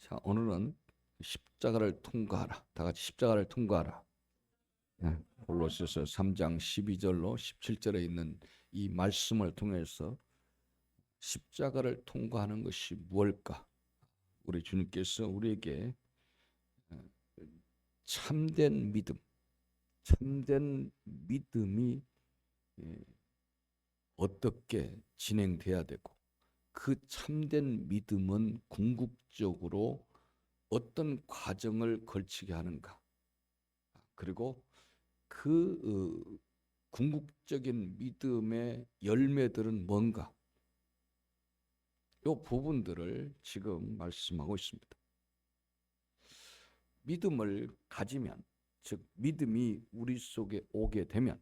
자, 오늘은 십자가를 통과하라. 다 같이 십자가를 통과하라. 네, 골로새서 3장 12절로 17절에 있는 이 말씀을 통해서 십자가를 통과하는 것이 무엇일까? 우리 주님께서 우리에게 참된 믿음, 참된 믿음이 어떻게 진행돼야 되고, 그 참된 믿음은 궁극적으로 어떤 과정을 거치게 하는가? 그리고 그 궁극적인 믿음의 열매들은 뭔가? 이 부분들을 지금 말씀하고 있습니다. 믿음을 가지면, 즉 믿음이 우리 속에 오게 되면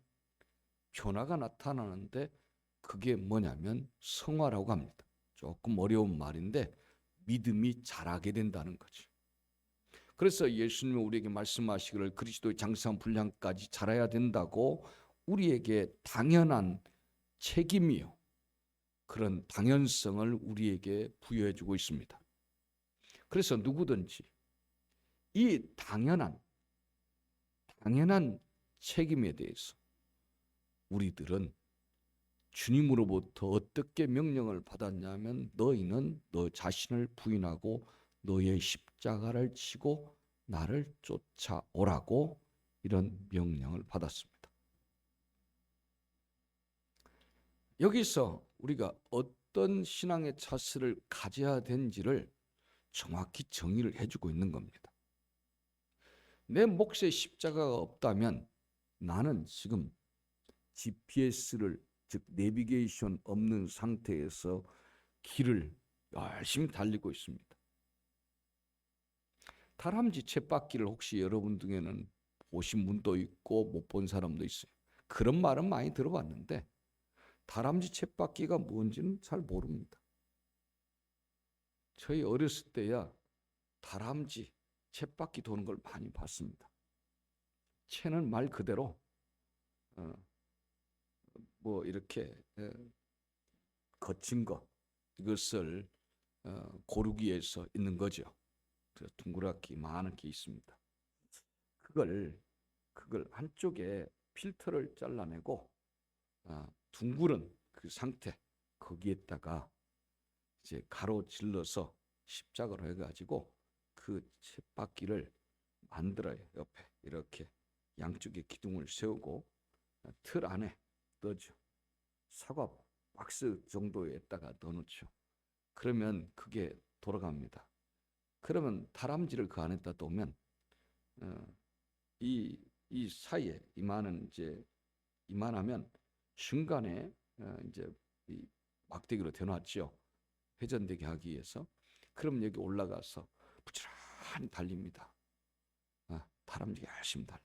변화가 나타나는데, 그게 뭐냐면 성화라고 합니다. 조금 어려운 말인데 믿음이 자라게 된다는 거죠. 그래서 예수님은 우리에게 말씀하시기를 그리스도의 장성한 분량까지 자라야 된다고 우리에게 당연한 책임이요, 그런 당연성을 우리에게 부여해 주고 있습니다. 그래서 누구든지 이 당연한 책임에 대해서 우리들은 주님으로부터 어떻게 명령을 받았냐면, 너희는 너 자신을 부인하고 너의 십자가를 지고 나를 쫓아오라고, 이런 명령을 받았습니다. 여기서 우리가 어떤 신앙의 차스를 가져야 되는지를 정확히 정의를 해주고 있는 겁니다. 내 몫에 십자가가 없다면 나는 지금 GPS를, 즉 내비게이션 없는 상태에서 길을 열심히 달리고 있습니다. 다람쥐 쳇바퀴를 혹시 여러분 중에는 보신 분도 있고 못 본 사람도 있어요. 그런 말은 많이 들어봤는데 다람쥐 쳇바퀴가 뭔지는 잘 모릅니다. 저희 어렸을 때야 다람쥐 쳇바퀴 도는 걸 많이 봤습니다. 채는 말 그대로 뭐 이렇게 거친 거, 이것을 고르기 위해서 있는 거죠. 그래서 둥그랗게 많은 게 있습니다. 그걸 한쪽에 필터를 잘라내고 둥그런 그 상태, 거기에다가 이제 가로질러서 십자가로 해가지고 그 쳇바퀴를 만들어요. 옆에 이렇게 양쪽에 기둥을 세우고 틀 안에 넣죠. 사과 박스 정도에다가 넣어놓죠. 그러면 그게 돌아갑니다. 그러면 다람쥐를 그 안에다 놓으면 이 사이에 이만하면 중간에 이제 이 막대기로 대놨죠. 회전되게 하기 위해서. 그럼 여기 올라가서 부지런히 달립니다. 다람쥐가 열심히 달려.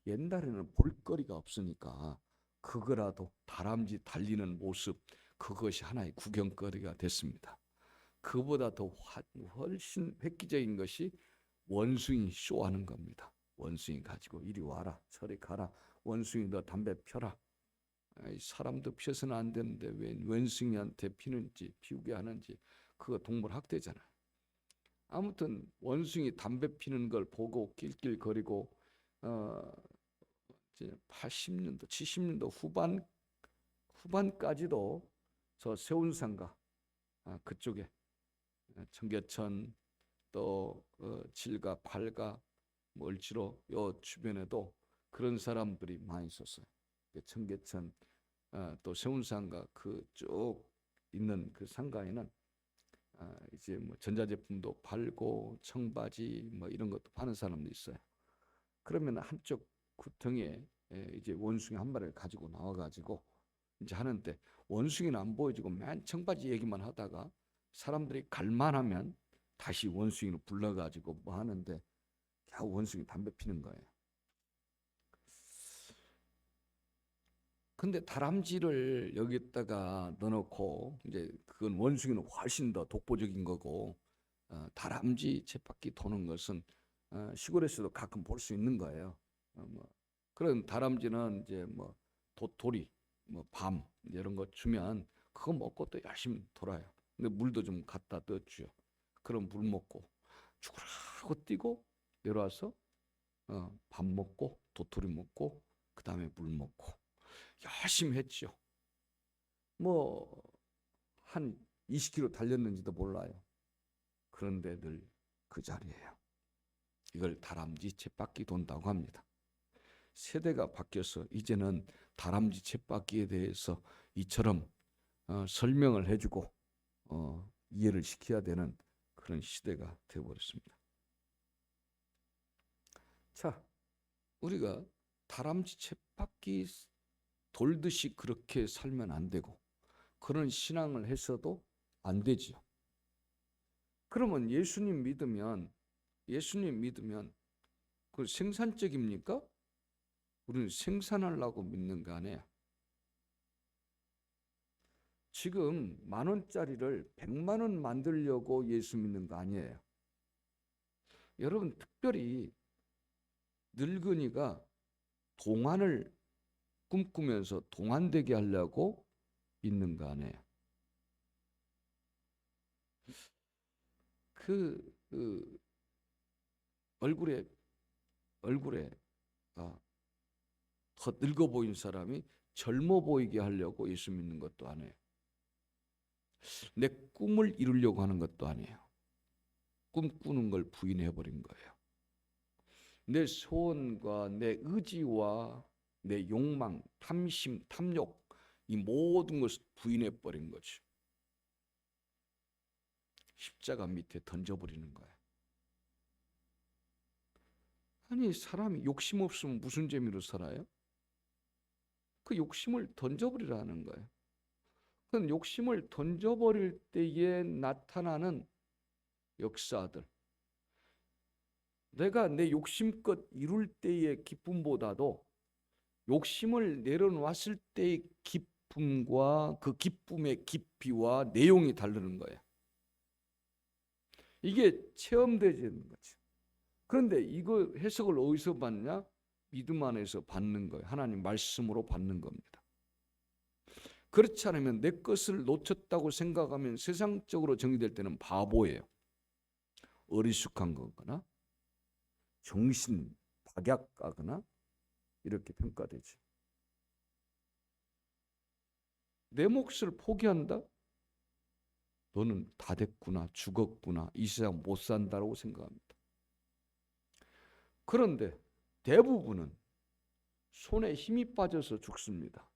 옛날에는 볼거리가 없으니까 그거라도 다람쥐 달리는 모습, 그것이 하나의 구경거리가 됐습니다. 그보다 더 훨씬 획기적인 것이 원숭이 쇼하는 겁니다. 원숭이 가지고 이리 와라, 저리 가라, 원숭이 너 담배 펴라. 사람도 펴서는 안 되는데 왜 원숭이한테 피우게 하는지, 그거 동물 학대잖아요. 아무튼 원숭이 담배 피는 걸 보고 낄낄거리고 80년도 70년도 후반까지도 저 세운상가 그쪽에 청계천 또 칠가 팔가 뭐 을지로 요 주변에도 그런 사람들이 많이 있었어요. 청계천 또 세운상가 그 쭉 있는 그 상가에는 이제 뭐 전자제품도 팔고 청바지 뭐 이런 것도 파는 사람도 있어요. 그러면 한쪽 구덩이에 이제 원숭이 한 마리를 가지고 나와가지고 이제 하는데, 원숭이는 안 보여주고 맨 청바지 얘기만 하다가 사람들이 갈만하면 다시 원숭이를 불러가지고 뭐 하는데, 겨우 원숭이 담배 피는 거예요. 근데 다람쥐를 여기다가 넣어놓고, 이제 그건 원숭이는 훨씬 더 독보적인 거고, 다람쥐 쳇바퀴 도는 것은 시골에서도 가끔 볼 수 있는 거예요. 뭐 그런 다람쥐는 이제 뭐 도토리, 뭐 밤 이런 거 주면 그거 먹고 또 열심히 돌아요. 근데 물도 좀 갖다 넣어줘요. 그럼 물 먹고, 죽으라고 뛰고 내려와서 밥 먹고 도토리 먹고 그 다음에 물 먹고 열심히 했죠. 뭐 한 20km 달렸는지도 몰라요. 그런데 늘 그 자리예요. 이걸 다람쥐 쳇바퀴 돈다고 합니다. 세대가 바뀌어서 이제는 다람쥐 쳇바퀴에 대해서 이처럼 설명을 해주고 이해를 시켜야 되는 그런 시대가 되어버렸습니다. 자, 우리가 다람쥐 쳇바퀴 돌듯이 그렇게 살면 안 되고 그런 신앙을 해서도 안 되지요. 그러면 예수님 믿으면 그 생산적입니까? 우리는 생산하려고 믿는 거 아니에요. 지금 10,000원짜리를 100만 원 만들려고 예수 믿는 거 아니에요. 여러분, 특별히 늙은이가 동안을 꿈꾸면서 동안되게 하려고 믿는 거 아니에요. 그 얼굴에 더 늙어 보인 사람이 젊어 보이게 하려고 예수 믿는 것도 아니에요. 내 꿈을 이루려고 하는 것도 아니에요. 꿈꾸는 걸 부인해 버린 거예요. 내 소원과 내 의지와 내 욕망, 탐심, 탐욕 이 모든 것을 부인해 버린 거죠. 십자가 밑에 던져버리는 거예요. 아니, 사람이 욕심 없으면 무슨 재미로 살아요? 그 욕심을 던져버리라는 거예요. 그 욕심을 던져버릴 때에 나타나는 역사들, 내가 내 욕심껏 이룰 때의 기쁨보다도 욕심을 내려놨을 때의 기쁨과 그 기쁨의 깊이와 내용이 다르는 거예요. 이게 체험되는 거죠. 그런데 이거 해석을 어디서 받냐? 믿음 안에서 받는 거예요. 하나님 말씀으로 받는 겁니다. 그렇지 않으면 내 것을 놓쳤다고 생각하면 세상적으로 정의될 때는 바보예요. 어리숙한 거거나 정신 박약하거나 이렇게 평가되죠. 내 몫을 포기한다? 너는 다 됐구나, 죽었구나, 이 세상 못 산다고 생각합니다. 그런데 대부분은 손에 힘이 빠져서 죽습니다.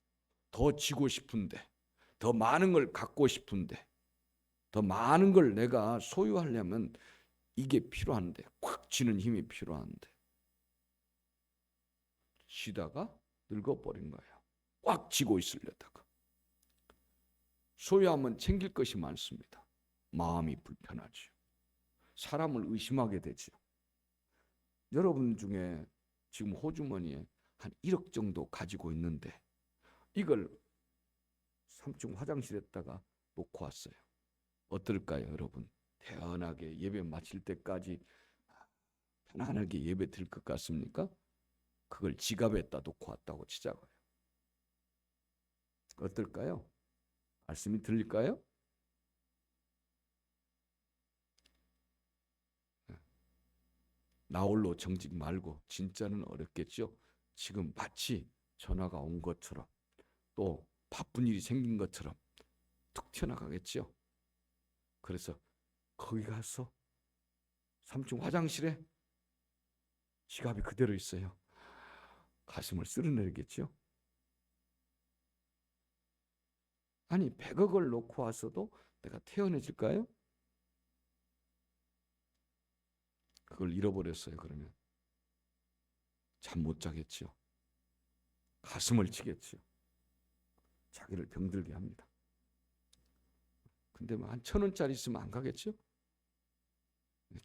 더 지고 싶은데, 더 많은 걸 갖고 싶은데, 더 많은 걸 내가 소유하려면 이게 필요한데, 콱 쥐는 힘이 필요한데 쥐다가 늙어버린 거예요. 꽉 쥐고 있으려다가. 소유하면 챙길 것이 많습니다. 마음이 불편하죠. 사람을 의심하게 되죠. 여러분 중에 지금 호주머니에 한 1억 정도 가지고 있는데 이걸 3층 화장실에다가 놓고 왔어요. 어떨까요, 여러분? 태연하게 예배 마칠 때까지 편안하게 예배 드릴 것 같습니까? 그걸 지갑에다 놓고 왔다고 치자고요. 어떨까요? 말씀이 들릴까요? 나홀로 정직 말고 진짜는 어렵겠죠. 지금 마치 전화가 온 것처럼 또 바쁜 일이 생긴 것처럼 툭 튀어나가겠죠. 그래서 거기 가서 3층 화장실에 지갑이 그대로 있어요. 가슴을 쓸어내겠죠. 아니 100억을 놓고 와서도 내가 태어나질까요? 그걸 잃어버렸어요. 그러면 잠 못 자겠죠. 가슴을 치겠죠. 자기를 병들게 합니다. 근데 뭐 한 1,000원짜리 있으면 안 가겠죠?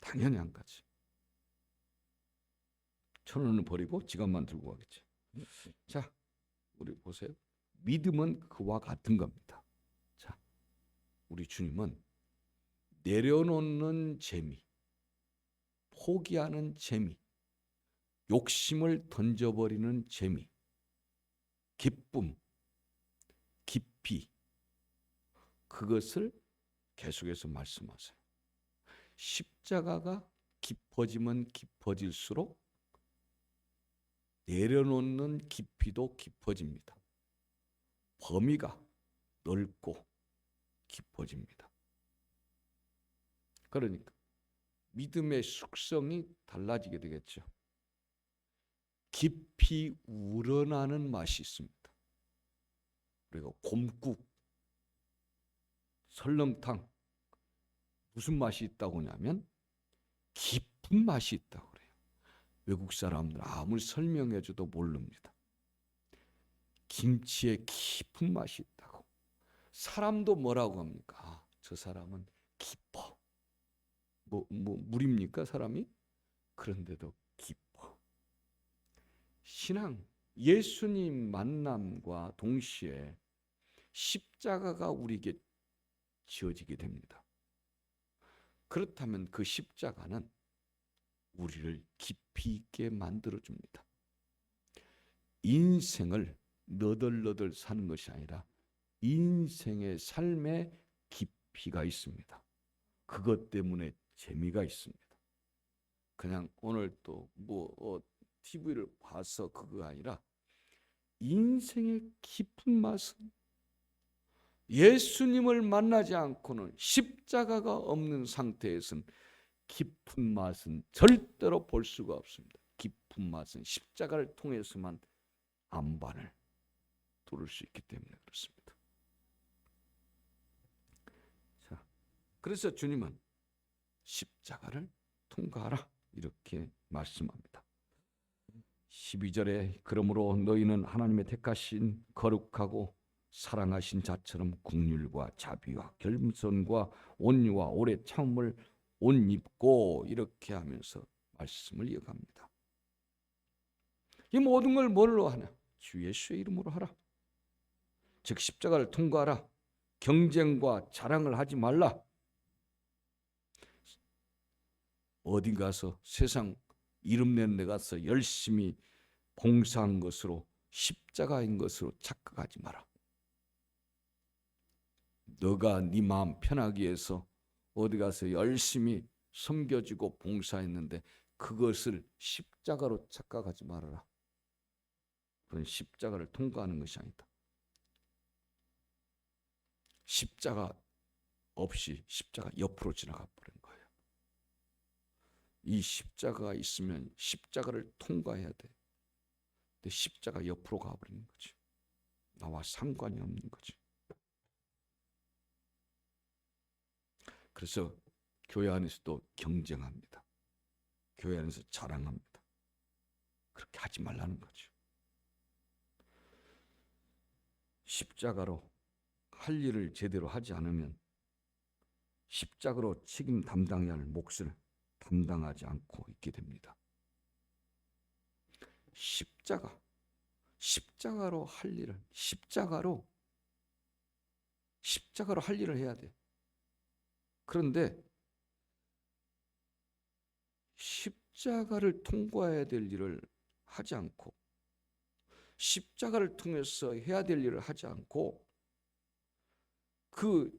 당연히 안 가지. 1,000원을 버리고 지갑만 들고 가겠죠. 자, 우리 보세요. 믿음은 그와 같은 겁니다. 자, 우리 주님은 내려놓는 재미, 포기하는 재미, 욕심을 던져버리는 재미, 기쁨, 깊이, 그것을 계속해서 말씀하세요. 십자가가 깊어지면 깊어질수록 내려놓는 깊이도 깊어집니다. 범위가 넓고 깊어집니다. 그러니까 믿음의 숙성이 달라지게 되겠죠. 깊이 우러나는 맛이 있습니다. 그리고 곰국, 설렁탕 무슨 맛이 있다고 하냐면 깊은 맛이 있다고 그래요. 외국 사람들 아무리 설명해줘도 모릅니다. 김치에 깊은 맛이 있다고. 사람도 뭐라고 합니까? 아, 저 사람은 깊어. 물입니까 사람이? 그런데도 깊어. 신앙, 예수님 만남과 동시에 십자가가 우리에게 지어지게 됩니다. 그렇다면 그 십자가는 우리를 깊이 있게 만들어줍니다. 인생을 너덜너덜 사는 것이 아니라 인생의 삶에 깊이가 있습니다. 그것 때문에 재미가 있습니다. 그냥 오늘 또 TV를 봐서 그거 아니라 인생의 깊은 맛은 예수님을 만나지 않고는 십자가가 없는 상태에서는 깊은 맛은 절대로 볼 수가 없습니다. 깊은 맛은 십자가를 통해서만 안반을 뚫을 수 있기 때문에 그렇습니다. 자, 그래서 주님은 십자가를 통과하라 이렇게 말씀합니다. 12절에 그러므로 너희는 하나님의 택하신 거룩하고 사랑하신 자처럼 긍휼과 자비와 겸손과 온유와 오래 참음을 옷 입고 이렇게 하면서 말씀을 이어갑니다. 이 모든 걸 뭘로 하냐? 주 예수의 이름으로 하라. 즉 십자가를 통과하라. 경쟁과 자랑을 하지 말라. 어디 가서 세상 이름 내는 데 가서 열심히 봉사한 것으로 십자가인 것으로 착각하지 마라. 너가 네 마음 편하기 위해서 어디 가서 열심히 섬겨주고 봉사했는데 그것을 십자가로 착각하지 말아라. 그건 십자가를 통과하는 것이 아니다. 십자가 없이 십자가 옆으로 지나가 버린 거예요. 이 십자가가 있으면 십자가를 통과해야 돼. 근데 십자가 옆으로 가버리는 거지. 나와 상관이 없는 거지. 그래서 교회 안에서도 경쟁합니다. 교회 안에서 자랑합니다. 그렇게 하지 말라는 거죠. 십자가로 할 일을 제대로 하지 않으면 십자가로 책임 담당해야 할 몫을 담당하지 않고 있게 됩니다. 십자가로 할 일을 십자가로 할 일을 해야 돼. 그런데 십자가를 통과해야 될 일을 하지 않고 십자가를 통해서 해야 될 일을 하지 않고 그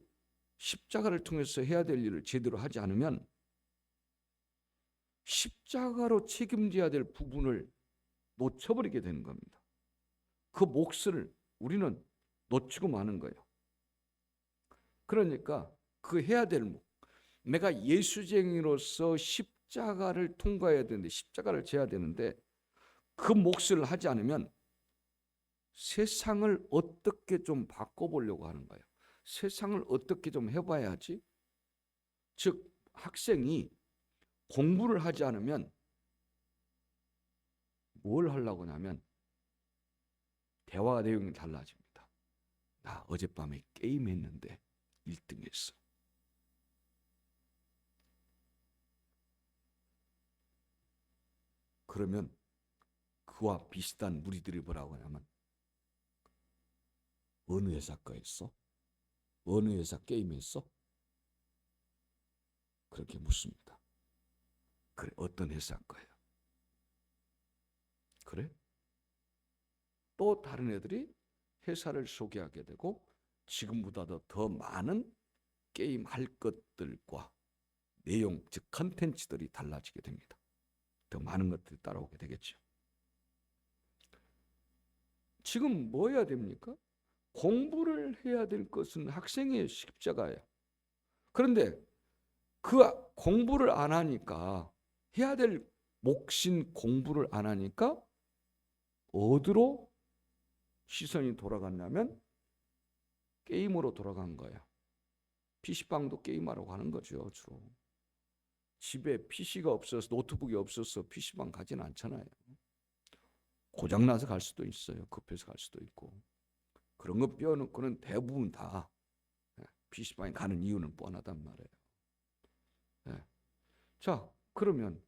십자가를 통해서 해야 될 일을 제대로 하지 않으면 십자가로 책임져야 될 부분을 놓쳐버리게 되는 겁니다. 그 몫을 우리는 놓치고 마는 거예요. 그러니까 그 해야 될 몫, 내가 예수쟁이로서 십자가를 통과해야 되는데 십자가를 져야 되는데 그 몫을 하지 않으면 세상을 어떻게 좀 바꿔보려고 하는 거예요. 세상을 어떻게 좀 해봐야지. 즉 학생이 공부를 하지 않으면 뭘 하려고 하냐면 대화 내용이 달라집니다. 나 어젯밤에 게임했는데 1등 했어. 그러면 그와 비슷한 무리들이 뭐라고 하냐면 어느 회사 거 했어? 어느 회사 게임했어? 그렇게 묻습니다. 그래, 어떤 회사 거예요? 그래? 또 다른 애들이 회사를 소개하게 되고 지금보다도 더 많은 게임 할 것들과 내용, 즉 컨텐츠들이 달라지게 됩니다. 더 많은 것들이 따라오게 되겠죠. 지금 뭐 해야 됩니까? 공부를 해야 될 것은 학생의 십자가예요. 그런데 그 공부를 안 하니까, 해야 될 몫인 공부를 안 하니까 어디로 시선이 돌아갔냐면 게임으로 돌아간 거예요. PC방도 게임하러 가는 거죠, 주로. 집에 PC가 없어서, 노트북이 없어서 PC방 가진 않잖아요. 고장나서 갈 수도 있어요. 급해서 갈 수도 있고. 그런 거 빼놓고는 대부분 다 PC방에 가는 이유는 뻔하단 말이에요. 네. 자, 그러면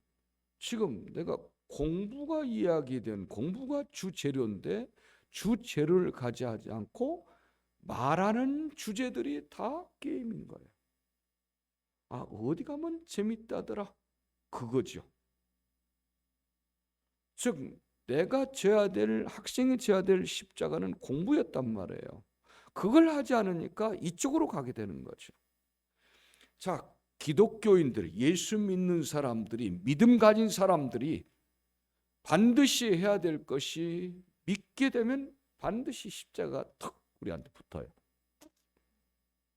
지금 내가 공부가 이야기된, 공부가 주재료인데 주재료를 가져하지 않고 말하는 주제들이 다 게임인 거예요. 아, 어디 가면 재밌다더라, 그거죠. 즉 내가 져야 될, 학생이 져야 될 십자가는 공부였단 말이에요. 그걸 하지 않으니까 이쪽으로 가게 되는 거죠. 자, 기독교인들, 예수 믿는 사람들이, 믿음 가진 사람들이 반드시 해야 될 것이, 믿게 되면 반드시 십자가 턱 우리한테 붙어요.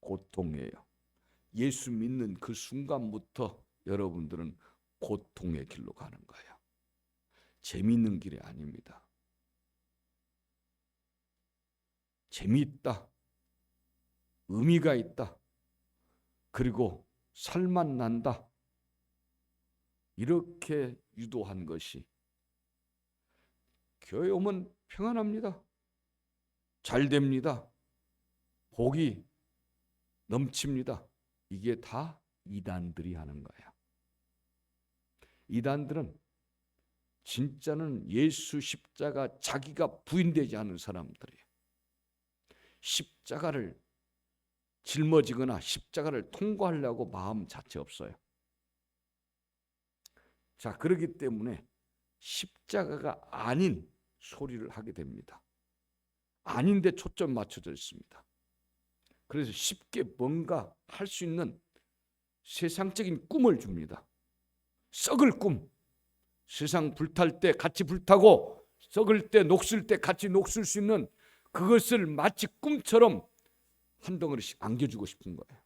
고통이에요. 예수 믿는 그 순간부터 여러분들은 고통의 길로 가는 거예요. 재미있는 길이 아닙니다. 재미있다, 의미가 있다, 그리고 살맛 난다, 이렇게 유도한 것이, 교회 오면 평안합니다, 잘 됩니다, 복이 넘칩니다, 이게 다 이단들이 하는 거예요. 이단들은 진짜는 예수 십자가 자기가 부인되지 않은 사람들이에요. 십자가를 짊어지거나 십자가를 통과하려고 마음 자체 없어요. 자, 그렇기 때문에 십자가가 아닌 소리를 하게 됩니다. 아닌데 초점 맞춰져 있습니다. 그래서 쉽게 뭔가 할 수 있는 세상적인 꿈을 줍니다. 썩을 꿈. 세상 불탈 때 같이 불타고 썩을 때, 녹슬 때 같이 녹슬 수 있는 그것을 마치 꿈처럼 한 덩어리씩 안겨주고 싶은 거예요.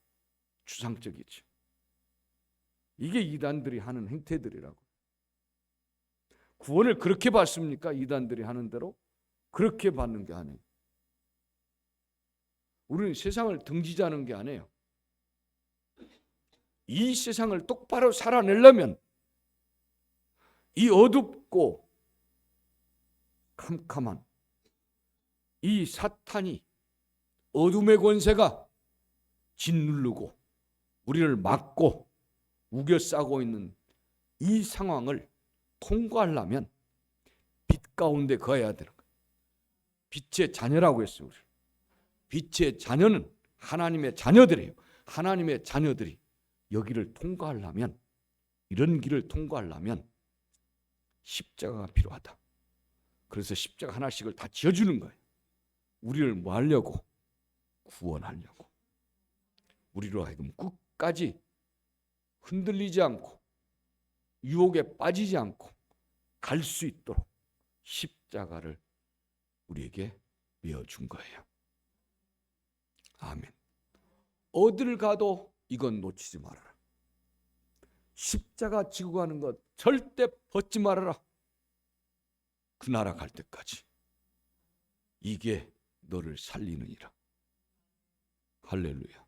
추상적이죠. 이게 이단들이 하는 행태들이라고. 구원을 그렇게 받습니까? 이단들이 하는 대로? 그렇게 받는 게 아니에요. 우리는 세상을 등지자는 게 아니에요. 이 세상을 똑바로 살아내려면 이 어둡고 캄캄한 이 사탄이, 어둠의 권세가 짓누르고 우리를 막고 우겨싸고 있는 이 상황을 통과하려면 빛 가운데 거해야 되는 거예요. 빛의 자녀라고 했어요. 빛의 자녀는 하나님의 자녀들이에요. 하나님의 자녀들이 여기를 통과하려면, 이런 길을 통과하려면 십자가가 필요하다. 그래서 십자가 하나씩을 다 지어주는 거예요. 우리를 뭐 하려고? 구원하려고. 우리로 하여금 끝까지 흔들리지 않고 유혹에 빠지지 않고 갈 수 있도록 십자가를 우리에게 메어준 거예요. 아멘. 어딜 가도 이건 놓치지 말아라. 십자가 지고 가는 것 절대 벗지 말아라. 그 나라 갈 때까지. 이게 너를 살리느니라. 할렐루야.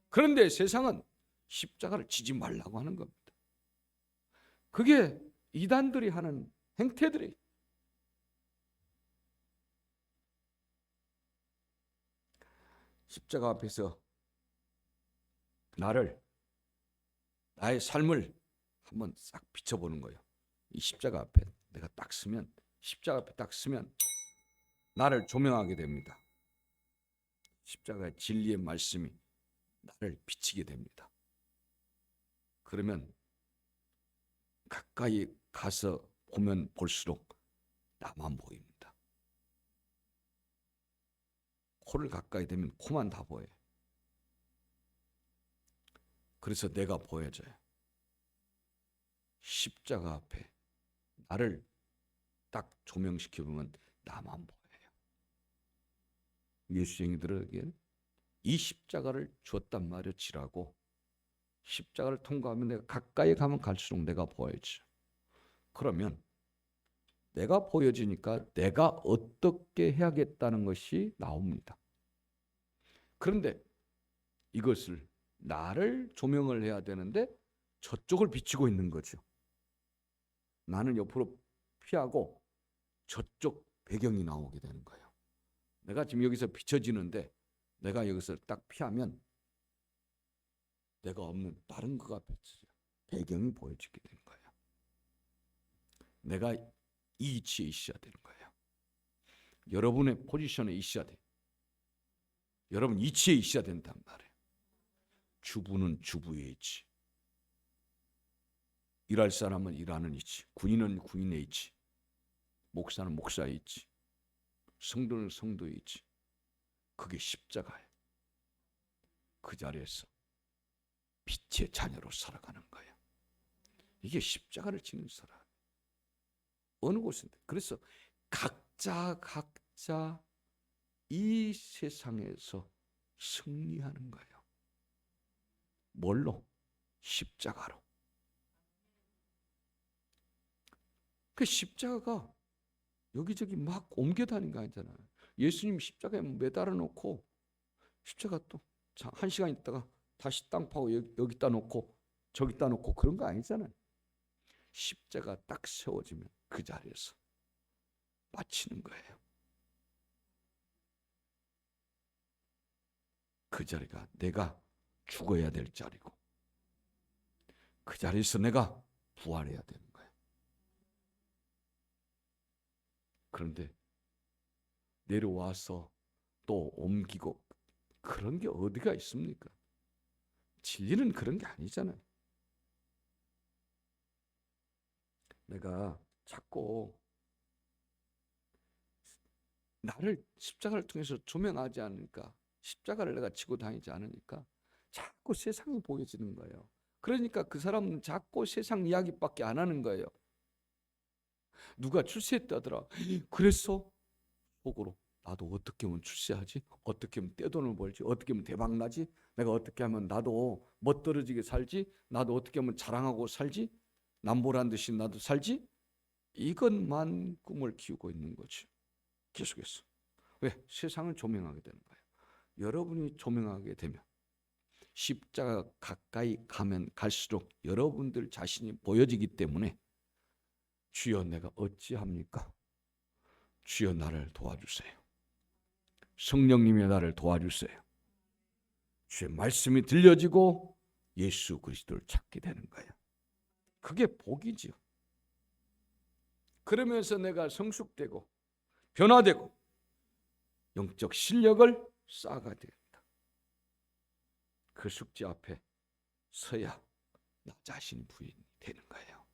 그런데 세상은 십자가를 지지 말라고 하는 겁니다. 그게 이단들이 하는 행태들이. 십자가 앞에서 나의 삶을 한번 싹 비춰보는 거예요. 이 십자가 앞에 내가 딱 서면, 십자가 앞에 딱 서면 나를 조명하게 됩니다. 십자가의 진리의 말씀이 나를 비치게 됩니다. 그러면 가까이 가서 보면 볼수록 나만 보입니다. 코를 가까이 대면 코만 다 보여요. 그래서 내가 보여져요. 십자가 앞에 나를 딱 조명시켜 보면 나만 보여요. 예수쟁이들에게는 이 십자가를 줬단 말이에요. 지라고. 십자가를 통과하면 내가 가까이 가면 갈수록 내가 보여져. 그러면 내가 보여지니까 내가 어떻게 해야겠다는 것이 나옵니다. 그런데 이것을 나를 조명을 해야 되는데 저쪽을 비추고 있는 거죠. 나는 옆으로 피하고 저쪽 배경이 나오게 되는 거예요. 내가 지금 여기서 비춰지는데 내가 여기서 딱 피하면 내가 없는 다른 것가 배경이 보여지게 되는 거예요. 내가 이 위치에 있어야 되는 거예요. 여러분의 포지션에 있어야 돼. 여러분 위치에 있어야 된단 말이에요. 주부는 주부의 위치, 일할 사람은 일하는 위치, 군인은 군인의 위치, 목사는 목사의 위치, 성도는 성도의 위치. 그게 십자가예요. 그 자리에서 빛의 자녀로 살아가는 거예요. 이게 십자가를 지는 사람. 어느 곳인데. 그래서 각자 이 세상에서 승리하는 거예요. 뭘로? 십자가로. 그 십자가가 여기저기 막 옮겨 다니는 거 아니잖아요. 예수님 십자가에 매달아 놓고 십자가 또 한 시간 있다가 다시 땅 파고 여기다 놓고 저기다 놓고 그런 거 아니잖아요. 십자가 딱 세워지면 그 자리에서 바치는 거예요. 그 자리가 내가 죽어야 될 자리고 그 자리에서 내가 부활해야 되는 거예요. 그런데 내려와서 또 옮기고 그런 게 어디가 있습니까? 진리는 그런 게 아니잖아요. 내가 자꾸 나를 십자가를 통해서 조명하지 않으니까, 십자가를 내가 지고 다니지 않으니까 자꾸 세상이 보여지는 거예요. 그러니까 그 사람은 자꾸 세상 이야기밖에 안 하는 거예요. 누가 출세했다더라. 그래서 속으로 나도 어떻게 하면 출세하지? 어떻게 하면 떼돈을 벌지? 어떻게 하면 대박 나지? 내가 어떻게 하면 나도 멋들어지게 살지? 나도 어떻게 하면 자랑하고 살지? 남보란 듯이 나도 살지? 이것만 꿈을 키우고 있는 거죠. 계속해서. 왜? 세상을 조명하게 되는 거예요. 여러분이 조명하게 되면 십자가 가까이 가면 갈수록 여러분들 자신이 보여지기 때문에 주여 내가 어찌합니까? 주여 나를 도와주세요. 성령님이 나를 도와주세요. 주의 말씀이 들려지고 예수 그리스도를 찾게 되는 거예요. 그게 복이지요. 그러면서 내가 성숙되고 변화되고 영적 실력을 쌓아가야 됩니다. 그 숙제 앞에 서야 나 자신이 부인이 되는 거예요.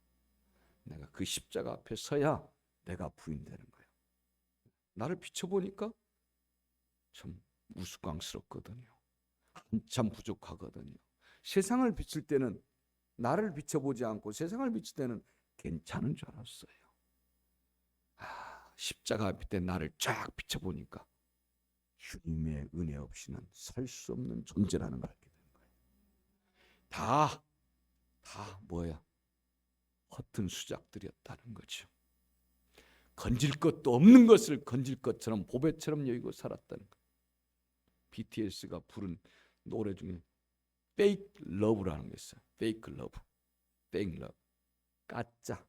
내가 그 십자가 앞에 서야 내가 부인되는 거예요. 나를 비춰보니까 참 우스꽝스럽거든요. 한참 부족하거든요. 세상을 비칠 때는 나를 비춰보지 않고 세상을 비칠 때는 괜찮은 줄 알았어요. 십자가 앞에 나를 쫙 비춰보니까 주님의 은혜 없이는 살 수 없는 존재라는 걸 알게 되는 거예요. 다 뭐야? 허튼 수작들이었다는 거죠. 건질 것도 없는 것을 건질 것처럼 보배처럼 여기고 살았다는 거예요. BTS가 부른 노래 중에 Fake Love라는 게 있어요. Fake Love, Fake Love, 가짜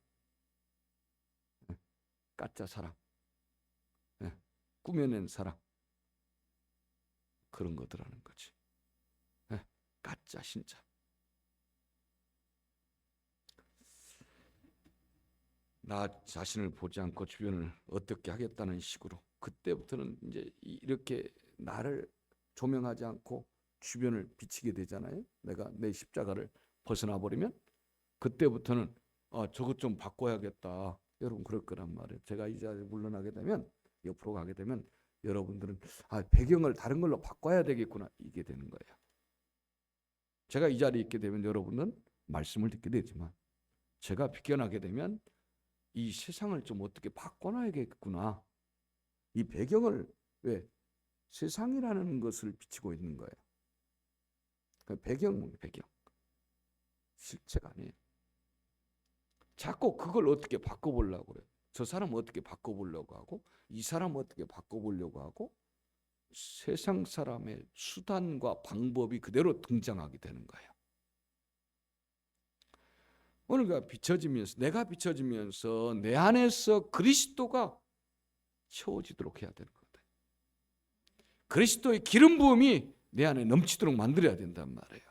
사랑, 꾸며낸 사랑, 그런 것들하는 거지. 가짜 신자. 나 자신을 보지 않고 주변을 어떻게 하겠다는 식으로 그때부터는 이제 이렇게 나를 조명하지 않고 주변을 비치게 되잖아요. 내가 내 십자가를 벗어나 버리면 그때부터는 저것 좀 바꿔야겠다. 여러분 그럴 거란 말이에요. 제가 이 자리에 물러나게 되면 옆으로 가게 되면 여러분들은 배경을 다른 걸로 바꿔야 되겠구나 이게 되는 거예요. 제가 이 자리에 있게 되면 여러분은 말씀을 듣게 되지만 제가 비껴나게 되면 이 세상을 좀 어떻게 바꿔놔야겠구나. 이 배경을 왜 세상이라는 것을 비치고 있는 거예요. 그 배경 실체가 아니에요. 자꾸 그걸 어떻게 바꿔보려고 그래요. 저 사람 어떻게 바꿔보려고 하고 이 사람 어떻게 바꿔보려고 하고 세상 사람의 수단과 방법이 그대로 등장하게 되는 거예요. 오늘 내가 비춰지면서 내 안에서 그리스도가 채워지도록 해야 되는 거거든요. 그리스도의 기름 부음이 내 안에 넘치도록 만들어야 된단 말이에요.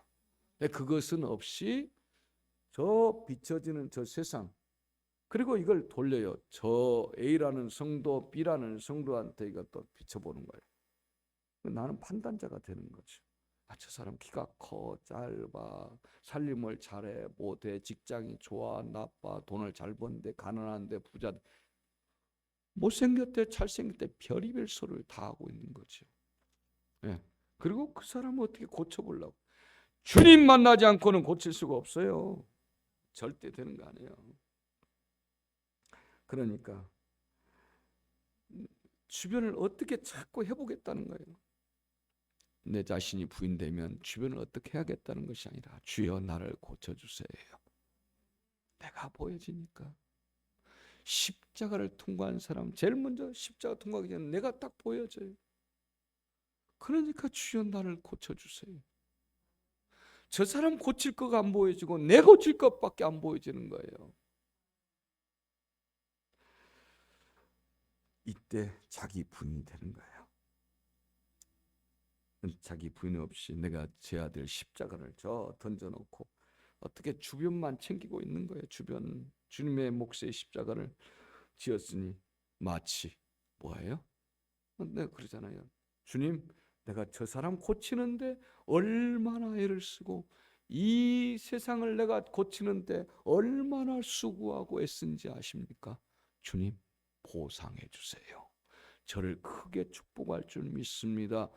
그것은 없이 저 비춰지는 저 세상, 그리고 이걸 돌려요. 저 A라는 성도, B라는 성도한테 이것도 비춰보는 거예요. 나는 판단자가 되는 거죠. 저 사람 키가 커, 짧아, 살림을 잘해, 못해, 직장이 좋아, 나빠, 돈을 잘 버는데, 가난한데, 부자, 못생겼대, 잘생겼대, 별의별 소리를 다 하고 있는 거죠. 예. 그리고 그 사람을 어떻게 고쳐보려고? 주님 만나지 않고는 고칠 수가 없어요. 절대 되는 거 아니에요. 그러니까 주변을 어떻게 자꾸 해보겠다는 거예요. 내 자신이 부인되면 주변을 어떻게 해야겠다는 것이 아니라 주여 나를 고쳐주세요. 내가 보여지니까. 십자가를 통과한 사람, 제일 먼저 십자가 통과하기 전에 내가 딱 보여져요. 그러니까 주여 나를 고쳐주세요. 저 사람 고칠 거가 안 보여지고 내 고칠 것밖에 안 보여지는 거예요. 이때 자기 부인이 되는 거예요. 자기 부인 없이 내가 져야 될 십자가를 저 던져놓고 어떻게 주변만 챙기고 있는 거예요. 주님의 몫의 십자가를 지었으니 마치 뭐예요? 네, 그러잖아요. 주님, 내가 저 사람 고치는데 얼마나 애를 쓰고 이 세상을 내가 고치는데 얼마나 수고하고 애쓴지 아십니까? 주님, 보상해 주세요. 저를 크게 축복할 줄 믿습니다.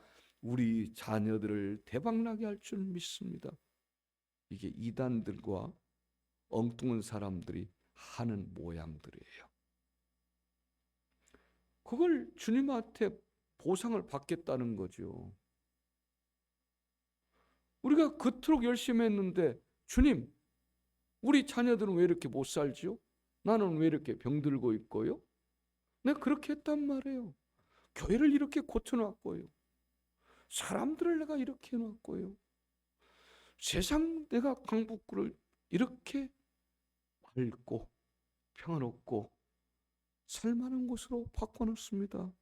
우리 자녀들을 대박나게 할 줄 믿습니다. 이게 이단들과 엉뚱한 사람들이 하는 모양들이에요. 그걸 주님한테 보상을 받겠다는 거죠. 우리가 그토록 열심히 했는데 주님, 우리 자녀들은 왜 이렇게 못 살지요? 나는 왜 이렇게 병들고 있고요? 내가 그렇게 했단 말이에요. 교회를 이렇게 고쳐놨고요. 사람들을 내가 이렇게 해놨고요. 세상 내가 강북구를 이렇게 밝고 평화롭고 살만한 곳으로 바꿔놓습니다.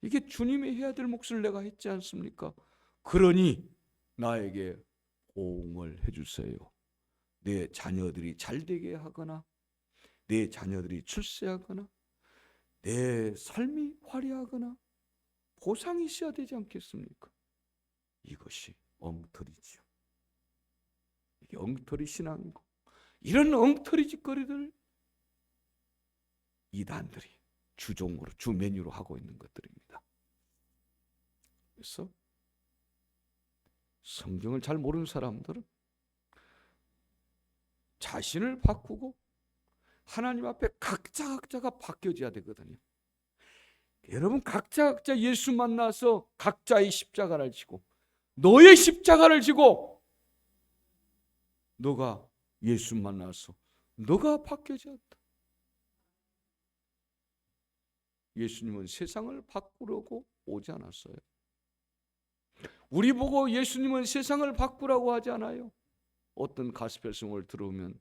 이게 주님이 해야 될 몫을 내가 했지 않습니까? 그러니 나에게 호응을 해주세요. 내 자녀들이 잘되게 하거나 내 자녀들이 출세하거나 내 삶이 화려하거나 보상이 있어야 되지 않겠습니까? 이것이 엉터리지요. 이게 엉터리 신앙이고 이런 엉터리 짓거리들 이단들이 주종으로 주 메뉴로 하고 있는 것들입니다. 그래서 성경을 잘 모르는 사람들은 자신을 바꾸고 하나님 앞에 각자가 바뀌어져야 되거든요. 여러분 각자 예수 만나서 각자의 십자가를 지고 너의 십자가를 지고 너가 예수 만나서 너가 바뀌어졌다. 예수님은 세상을 바꾸려고 오지 않았어요. 우리 보고 예수님은 세상을 바꾸라고 하지 않아요. 어떤 가스펠송을 들으면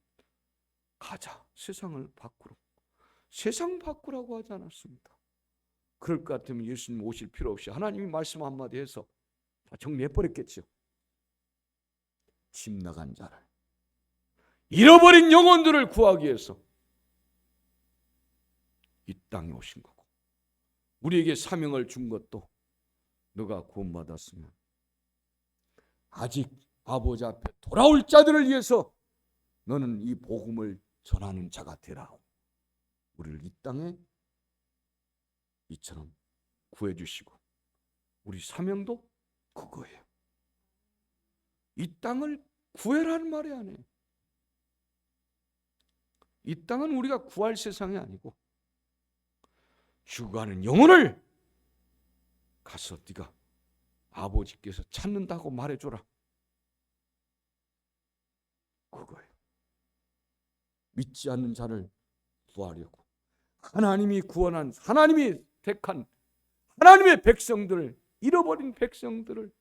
가자 세상을 바꾸러 세상 바꾸라고 하지 않았습니다. 그럴 것 같으면 예수님 오실 필요 없이 하나님이 말씀 한마디 해서 다 정리해버렸겠죠. 집 나간 자를 잃어버린 영혼들을 구하기 위해서 이 땅에 오신 거고 우리에게 사명을 준 것도 너가 구원받았으면 아직 아버지 앞에 돌아올 자들을 위해서 너는 이 복음을 전하는 자가 되라. 우리를 이 땅에 이처럼 구해주시고 우리 사명도 그거예요. 이 땅을 구해라는 말이 아니에요. 이 땅은 우리가 구할 세상이 아니고 죽어가는 영혼을 가서 네가 아버지께서 찾는다고 말해줘라. 그거예요. 믿지 않는 자를 구하려고 하나님이 구원한, 하나님이 택한 하나님의 백성들을, 잃어버린 백성들을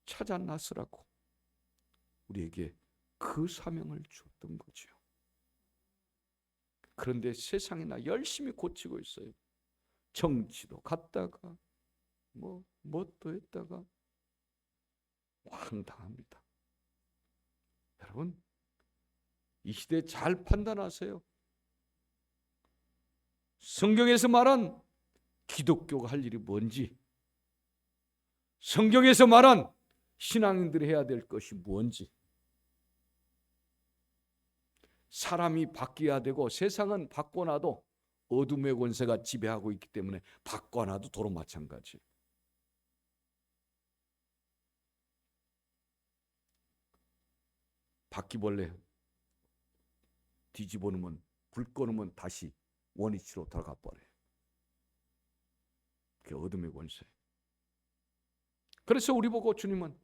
찾아 나서라고 우리에게 그 사명을 줬던 거죠. 그런데 세상이나 열심히 고치고 있어요. 정치도 갔다가 뭣도 했다가 황당합니다. 여러분, 이 시대에 잘 판단하세요. 성경에서 말한 기독교가 할 일이 뭔지, 성경에서 말한 신앙인들이 해야 될 것이 뭔지. 사람이 바뀌어야 되고 세상은 바꿔놔도 어둠의 권세가 지배하고 있기 때문에 바꿔놔도 도로 마찬가지. 바퀴벌레 뒤집어 놓으면, 불 꺼놓으면 다시 원위치로 돌아가 버려요. 그게 어둠의 권세. 그래서 우리 보고 주님은,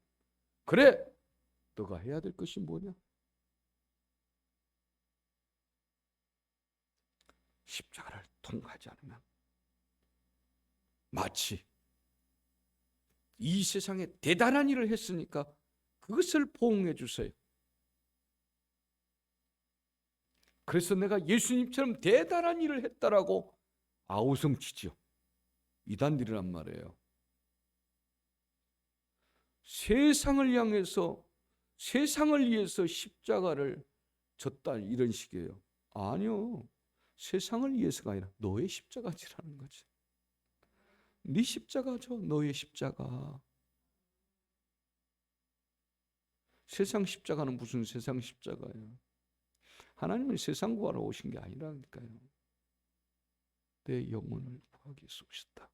그래, 너가 해야 될 것이 뭐냐? 십자가를 통과하지 않으면 마치 이 세상에 대단한 일을 했으니까 그것을 포옹해 주세요. 그래서 내가 예수님처럼 대단한 일을 했다라고 아우성치지요. 이단들이란 말이에요. 세상을 향해서, 세상을 위해서 십자가를 졌다, 이런 식이에요. 아니요. 세상을 위해서가 아니라 너의 십자가지라는 거지. 네 십자가죠. 너의 십자가. 세상 십자가는 무슨 세상 십자가예요? 하나님은 세상 구하러 오신 게 아니라니까요. 내 영혼을 구하기 위해서 오셨다.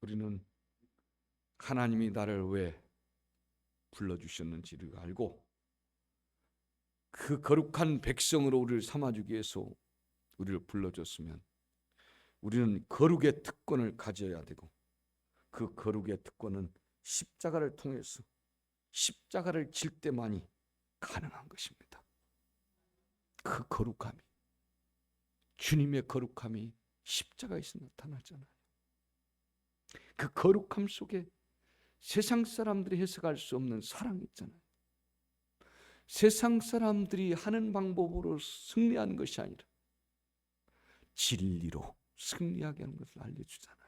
우리는 하나님이 나를 왜 불러주셨는지를 알고 그 거룩한 백성으로 우리를 삼아주기 위해서 우리를 불러줬으면 우리는 거룩의 특권을 가져야 되고, 그 거룩의 특권은 십자가를 통해서 십자가를 질 때만이 가능한 것입니다. 그 거룩함이, 주님의 거룩함이 십자가에서 나타나잖아요. 그 거룩함 속에 세상 사람들이 해석할 수 없는 사랑이 있잖아요. 세상 사람들이 하는 방법으로 승리하는 것이 아니라 진리로 승리하게 하는 것을 알려주잖아요.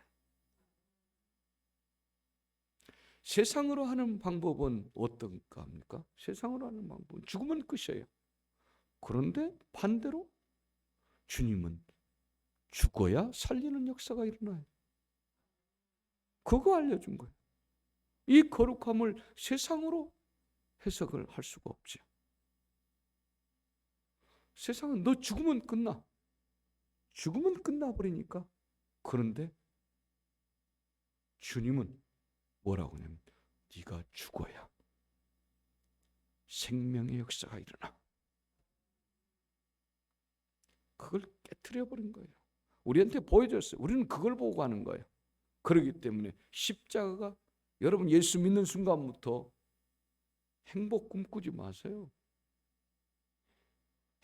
세상으로 하는 방법은 어떤가 합니까? 세상으로 하는 방법은 죽으면 끝이에요. 그런데 반대로 주님은 죽어야 살리는 역사가 일어나요. 그거 알려준 거예요. 이 거룩함을 세상으로 해석을 할 수가 없죠. 세상은 너 죽으면 끝나. 죽으면 끝나버리니까. 그런데 주님은 뭐라고 하냐면 네가 죽어야 생명의 역사가 일어나. 그걸 깨트려버린 거예요. 우리한테 보여줬어요. 우리는 그걸 보고 가는 거예요. 그렇기 때문에 십자가가, 여러분 예수 믿는 순간부터 행복 꿈꾸지 마세요.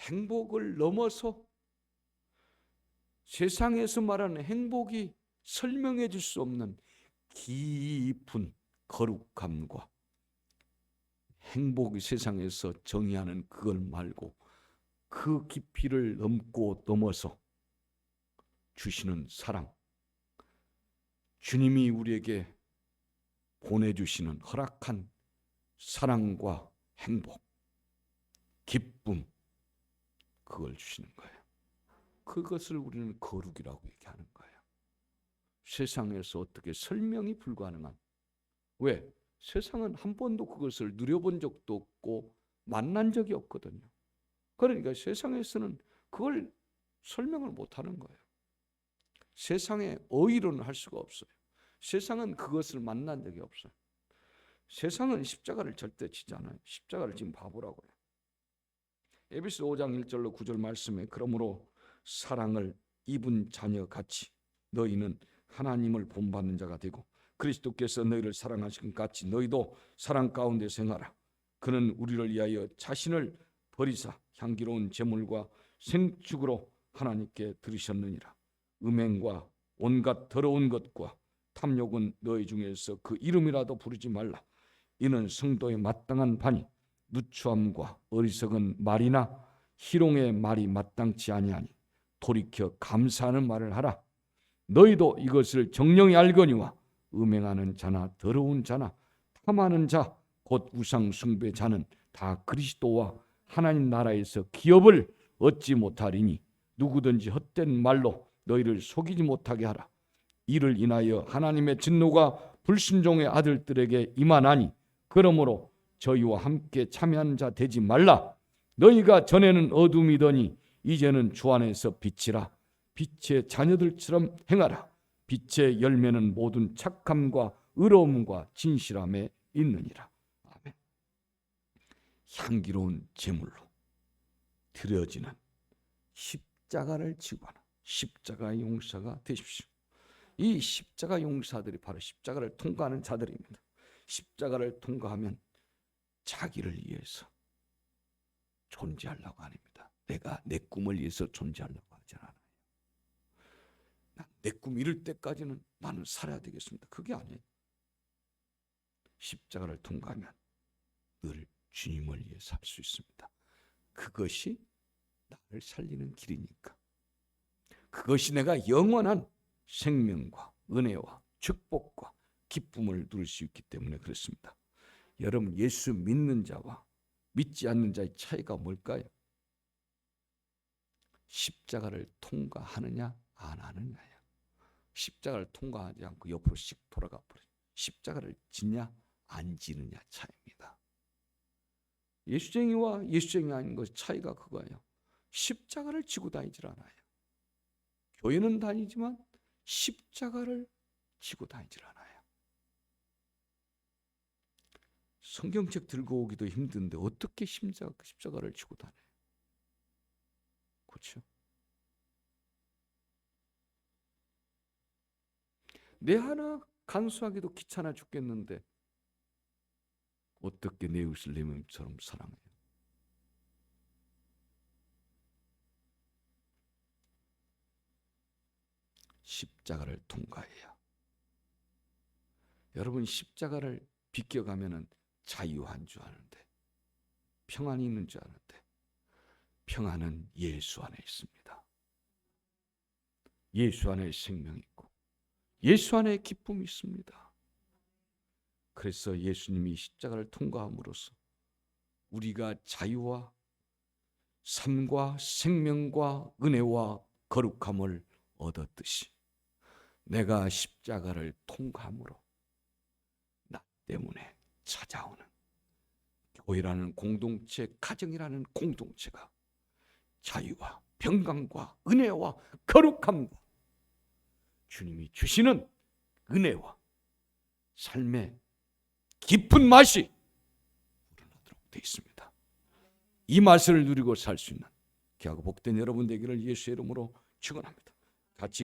행복을 넘어서 세상에서 말하는 행복이 설명해 줄 수 없는 깊은 거룩함과 행복이 세상에서 정의하는 그걸 말고 그 깊이를 넘어서 주시는 사랑, 주님이 우리에게 보내주시는 허락한 사랑과 행복, 기쁨, 그걸 주시는 거예요. 그것을 우리는 거룩이라고 얘기하는 거예요. 세상에서 어떻게 설명이 불가능한, 왜? 세상은 한 번도 그것을 누려본 적도 없고 만난 적이 없거든요. 그러니까 세상에서는 그걸 설명을 못하는 거예요. 세상에 어휘로는 할 수가 없어요. 세상은 그것을 만난 적이 없어요. 세상은 십자가를 절대 지지 않아요. 십자가를 지금 바보라고요. 에베소 5장 1절로 9절 말씀에 그러므로 사랑을 입은 자녀 같이 너희는 하나님을 본받는 자가 되고 그리스도께서 너희를 사랑하신 것 같이 너희도 사랑 가운데 생활하라. 그는 우리를 위하여 자신을 버리사 향기로운 제물과 생축으로 하나님께 드리셨느니라. 음행과 온갖 더러운 것과 탐욕은 너희 중에서 그 이름이라도 부르지 말라. 이는 성도의 마땅한 반이 누추함과 어리석은 말이나 희롱의 말이 마땅치 아니하니 돌이켜 감사하는 말을 하라. 너희도 이것을 정령이 알거니와 음행하는 자나 더러운 자나 탐하는 자 곧 우상 숭배자는 다 그리스도와 하나님 나라에서 기업을 얻지 못하리니 누구든지 헛된 말로 너희를 속이지 못하게 하라. 이를 인하여 하나님의 진노가 불순종의 아들들에게 임하나니 그러므로 저희와 함께 참여한 자 되지 말라. 너희가 전에는 어둠이더니 이제는 주 안에서 빛이라. 빛의 자녀들처럼 행하라. 빛의 열매는 모든 착함과 의로움과 진실함에 있느니라. 아멘. 향기로운 제물로 드려지는 십자가를 지고 하는 십자가의 용사가 되십시오. 이 십자가 용사들이 바로 십자가를 통과하는 자들입니다. 십자가를 통과하면 자기를 위해서 존재하려고 아닙니다. 내가 내 꿈을 위해서 존재하려고 하지 않아요. 내 꿈 이룰 때까지는 나는 살아야 되겠습니다. 그게 아니에요. 십자가를 통과하면 늘 주님을 위해서 살 수 있습니다. 그것이 나를 살리는 길이니까. 그것이 내가 영원한 생명과 은혜와 축복과 기쁨을 누릴 수 있기 때문에 그렇습니다. 여러분, 예수 믿는 자와 믿지 않는 자의 차이가 뭘까요? 십자가를 통과하느냐 안 하느냐예요. 십자가를 통과하지 않고 옆으로 씩 돌아가 버려요. 십자가를 지냐 안 지느냐 차이입니다. 예수쟁이와 예수쟁이 아닌 것의 차이가 그거예요. 십자가를 지고 다니질 않아요. 교회는 다니지만 십자가를 지고 다니질 않아요. 성경책 들고 오기도 힘든데 어떻게 십자가를 지고 다녀요? 그렇죠? 내 하나 간수하기도 귀찮아 죽겠는데 어떻게 내 이웃을 내 몸처럼 사랑해요? 십자가를 통과해야. 여러분, 십자가를 비껴가면은 자유한 줄 아는데, 평안이 있는 줄 아는데, 평안은 예수 안에 있습니다. 예수 안에 생명이 있고 예수 안에 기쁨이 있습니다. 그래서 예수님이 십자가를 통과함으로써 우리가 자유와 삶과 생명과 은혜와 거룩함을 얻었듯이 내가 십자가를 통과함으로 나 때문에 찾아오는 교회라는 공동체, 가정이라는 공동체가 자유와 평강과 은혜와 거룩함과 주님이 주시는 은혜와 삶의 깊은 맛이 우러나도록 되어 있습니다. 이 맛을 누리고 살 수 있는 귀하고 복된 여러분 되기를 예수의 이름으로 축원합니다. 같이